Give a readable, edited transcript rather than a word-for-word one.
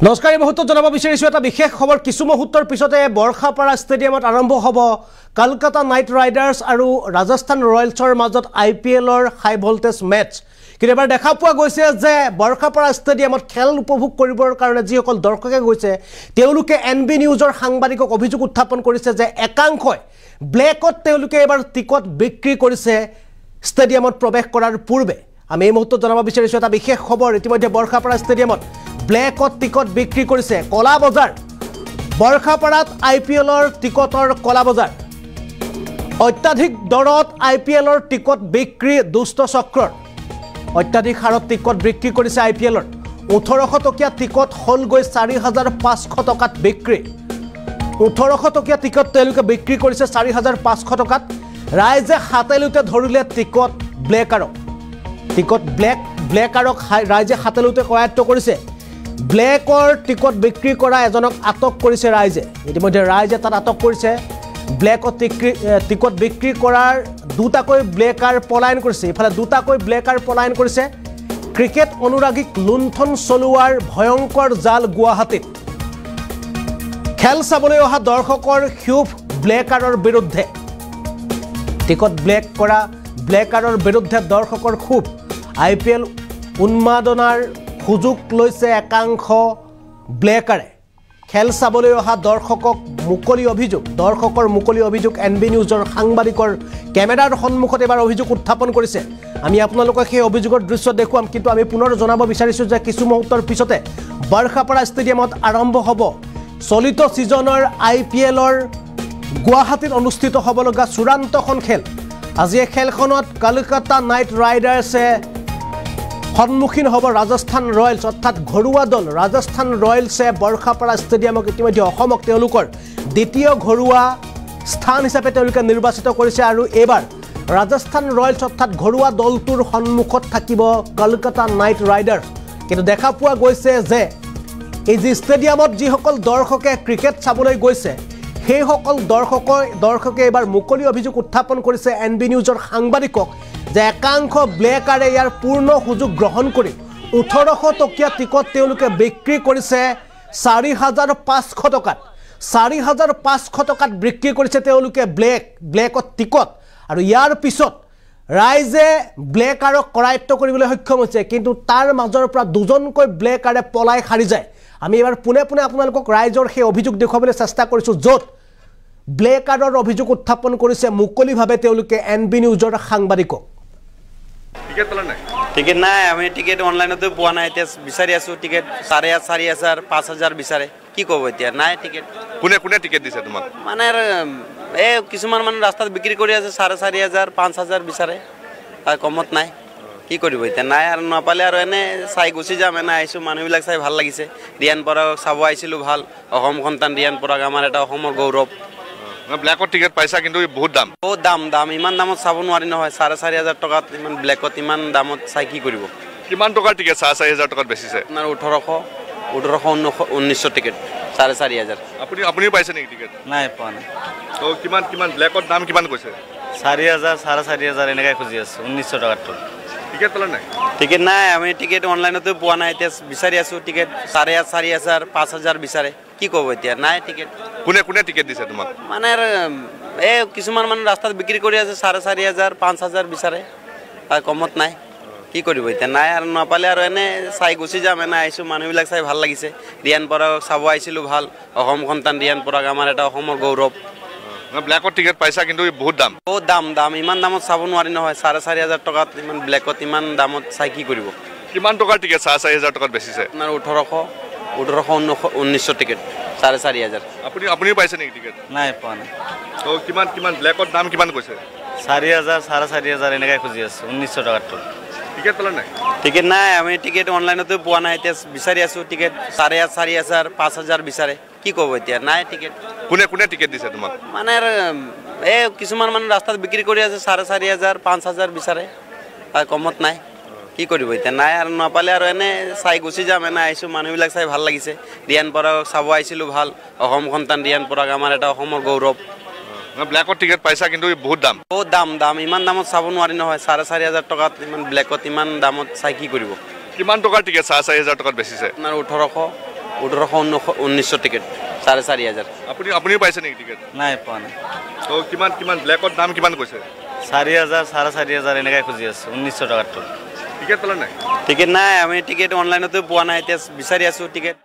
নমস্কাৰ এই মুহূৰ্তত জনাব বিচাৰিছো এটা বিশেষ খবৰ কিছু মুহূৰ্তৰ পিছতে বৰখাপাৰা ষ্টেডিয়ামত আৰম্ভ হ'ব কলকাতা নাইট ৰাইডাৰ্ছ আৰু ৰাজস্থান ৰয়েলছৰ মাজত IPLৰ হাই ভোল্টেজ মেচ কিন্তু এবাৰ দেখা পোৱা গৈছে যে বৰখাপাৰা ষ্টেডিয়ামত খেল উপভোগ কৰিবৰ কাৰণে যিসকল দৰ্শকে গৈছে তেওঁলোকে NB নিউজৰ সাংবাদিকক অভিযোগ উত্থাপন কৰিছে যে একাংশই ব্লেকত তেওঁলোকে এবাৰ টিকট বিক্ৰী কৰিছে ষ্টেডিয়ামত প্ৰৱেশ কৰাৰ পূৰ্বে আমি এই মুহূৰ্তত জনাব বিচাৰিছো এটা বিশেষ খবৰ ইতিমধ্যে বৰখাপাৰা ষ্টেডিয়ামত ব্লেকত টিকট বিক্ৰী কৰিছে কলা বজাৰ বৰখাপাৰাত IPLৰ টিকটৰ কলা বজাৰ অত্যাধিক দৰত IPLৰ টিকট বিক্ৰী দুষ্ট চক্ৰৰ অত্যাধিক হাৰত টিকট বিক্ৰী কৰিছে IPLৰ 1800 টকীয়া টিকট হল গৈ 4500 টকাত বিক্ৰী 1800 টকীয়া টিকট তেওঁলোকে বিক্ৰী কৰিছে 4500 টকাত ৰাইজে হাতেলুতে ধৰিলে টিকট ব্লেকাৰক টিকট ব্লেকাৰক ৰাইজে হাতেলুতে কৰায়ত্ব কৰিছে ব্লেকৰ টিকট বিক্ৰী কৰা এজনক আটক কৰিছে ৰাইজে ইতিমধ্যে ৰাইজে তাত আটক কৰিছে ব্লেকত টিকট বিক্ৰী কৰাৰ দুটাকৈ ব্লেকাৰ পলায়ন কৰিছে ইফালে দুটাকৈ ব্লেকাৰ পলায়ন কৰিছে ক্ৰিকেট অনুৰাগীক লুণ্ঠন চলোৱাৰ ভয়ংকৰ জাল গুৱাহাটীত খেল চাবলৈ অহা দৰ্শকৰ ক্ষোভ ব্লেকাৰৰ বিৰুদ্ধে টিকট ব্লেক কৰা ব্লেকাৰৰ বিৰুদ্ধে দৰ্শকৰ ক্ষোভ IPL উন্মাদনাৰ সুযোগ লৈছে একাংশ ব্লেকাৰে খেল চাবলৈ অহা দৰ্শকক মুকলি অভিযোগ দৰ্শকৰ মুকলি অভিযোগ NB নিউজৰ সাংবাদিকৰ কেমেৰাৰ সন্মুখত এবাৰ অভিযোগ উত্থাপন কৰিছে আমি আপোনালোকক সেই অভিযোগৰ দৃশ্য দেখুৱাম কিন্তু আমি পুনৰ জনাব বিচাৰিছো যে কিছু মুহূৰ্তৰ পিছতে বৰখাপাৰা ষ্টেডিয়ামত আৰম্ভ হ'ব চলিত সিজনৰ IPLৰ গুৱাহাটীত অনুষ্ঠিত হ'ব লগা চূড়ান্তখন খেল আজি এই খেলখনত কলকাতা নাইট ৰাইডাৰ্ছে সন্মুখীন হ'ব ৰাজস্থান ৰয়েলছ অৰ্থাৎ ঘৰুৱা দল ৰাজস্থান ৰয়েলছে বৰখাপাৰা ষ্টেডিয়ামক ইতিমধ্যে অসমক তেওঁলোকৰ দ্বিতীয় ঘৰুৱা স্থান হিচাপে তেওঁলোকে নিৰ্বাচিত কৰিছে আৰু এবাৰ ৰাজস্থান ৰয়েলছ অৰ্থাৎ ঘৰুৱা দলটোৰ সন্মুখত থাকিব কলকাতা নাইট ৰাইডাৰ্ছ কিন্তু দেখা পোৱা গৈছে যে এই যে ষ্টেডিয়ামত যিসকল দৰ্শকে ক্ৰিকেট চাবলৈ গৈছে সেইসকল দৰ্শকে এবাৰ মুকলি অভিযোগ উত্থাপন কৰিছে NB নিউজৰ সাংবাদিকক যে একাংশ ব্লেকাৰে ইয়াৰ পূৰ্ণ সুযোগ গ্ৰহণ কৰি 1800 টকীয়া টিকট তেওঁলোকে বিক্ৰী কৰিছে 4500 টকাত 4500 টকাত বিক্ৰী কৰিছে তেওঁলোকে ব্লেকত টিকট আৰু ইয়াৰ পিছত ৰাইজে ব্লেকাৰক কৰায়ত্ব কৰিবলৈ সক্ষম হৈছে কিন্তু তাৰ মাজৰ পৰা দুজনকৈ ব্লেকাৰে পলাই হাৰি যায় আমি এবাৰ পুনে আপোনালোকক ৰাইজৰ সেই অভিযোগ দেখুৱাবলৈ চেষ্টা কৰিছো য'ত ব্লেকাৰৰ অভিযোগ উত্থাপন কৰিছে মুকলিভাৱে তেওঁলোকে NB নিউজৰ সাংবাদিকক টিকেট নাই আমি টিকেট অনলাইনতে পোৱা নাই এতিয়া বিচাৰি আছো টিকেট 4500 5000 বিচাৰে কি ক'ব এতিয়া নাই টিকেট কোনে টিকেট দিছে তোমাক মানে এই কিছুমান মানে ৰাস্তাত বিক্ৰী কৰি আছে 4500 5000 বিচাৰে তাৰ কমত নাই কি কৰিব এতিয়া নাই আৰু নাপালে আৰু এনে চাই গুচি যাম এনে আইছো মানুহবিলাক চাই ভাল লাগিছে ৰিয়ান পৰাগ চাব আইছিলো ভাল অসম সন্তান ৰিয়ান পৰাগ আমাৰ এটা অসমৰ গৌৰৱ ব্লেকত টিকেট পাইছা কিন্তু বহুত দাম ইমান দামত চাব নোৱাৰি নহয় 4500 টকাত ইমান ব্লেকত ইমান দামত চাই কি কৰিব কিমান টকাৰ টিকেট 4500 টকাত বেচিছে আপোনাৰ 1800 টিকেট 4500 আপুনি পাইছে নেকি টিকেট নাই পোৱা নাই তো কিমান ব্লেকত দাম কিমান কৈছে 4000 4500 এনেকৈ খুজি আছে 1900 টকাত টিকেট পালা নাই টিকেট নাই আমি টিকেট অনলাইনতে পোৱা নাই এতিয়া বিচাৰি আছো টিকেট 4500 5000 বিচাৰে কি ক'ব এতিয়া নাই টিকেট কোনে টিকেট দিছে তোমাক মানে এই কিছুমান মানে ৰাস্তাত বিক্ৰী কৰি আছে 4500 5000 বিচাৰে তাৰ কমত নাই কি কৰিব এতিয়া নাই আৰু নাপালে আৰু এনে চাই গুচি যাম এনে আইছো মানুহবিলাক চাই ভাল লাগিছে ৰিয়ান পৰাগ চাব আইছিলো ভাল অসম সন্তান ৰিয়ান পৰাগ আমাৰ এটা অসমৰ গৌৰৱ ব্লেকত টিকেট পাইছা কিন্তু বহুত দাম ইমান দামত চাব নোৱাৰি নহয় 4500 টকাত ইমান ব্লেকত ইমান দামত চাই কি কৰিব কিমান টকাৰ টিকেট 4500 টকাত বেচিছে আপোনাৰ 1800 টিকেট 4500 আপুনিও পাইছে নেকি টিকেট নাই পোৱা নাই তো কিমান ব্লেকত দাম কিমান কৈছে 4000 4500 এনেকৈ খুজি আছে 1900 টকাত টিকেট পালা নাই টিকেট নাই আমি টিকেট অনলাইনতে পোৱা নাই এতিয়া বিচাৰি আছো টিকেট 4500 5000 বিচাৰে কি ক'ব এতিয়া নাই টিকেট কোনে টিকেট দিছে তোমাক মানে এই কিছুমান মানে ৰাস্তাত বিক্ৰী কৰি আছে 4500 5000 বিচাৰে তাৰ কমত নাই কি কৰিব এতিয়া নাই আৰু নাপালে আৰু এনে চাই গুচি যাম এনে আইছো মানুহবিলাক চাই ভাল লাগিছে ৰিয়ান পৰাগ চাব আইছিলো ভাল অসম সন্তান ৰিয়ান পৰাগ আমাৰ এটা অসমৰ গৌৰৱ ব্লেকত টিকেট পাইছা কিন্তু বহুত দাম ইমান দামত চাব নোৱাৰি নহয় 4500 টকাত ইমান ব্লেকত ইমান দামত চাই কি কৰিব কিমান টকাৰ টিকেট 4500 টকাত বেচিছে আপোনাৰ 1800-1900 টিকেট 4,500 আপুনিও পাইছে নেকি টিকেট নাই পোৱা নাই তো কিমান ব্লেকত দাম কিমান কৈছে 4,000 4,500 এনেকৈ খুজি আছে 1900 টকাত টিকেট পালে নাই টিকেট নাই আমি টিকেট অনলাইনতো পোৱা নাই এতিয়া বিচাৰি আছোঁ টিকেট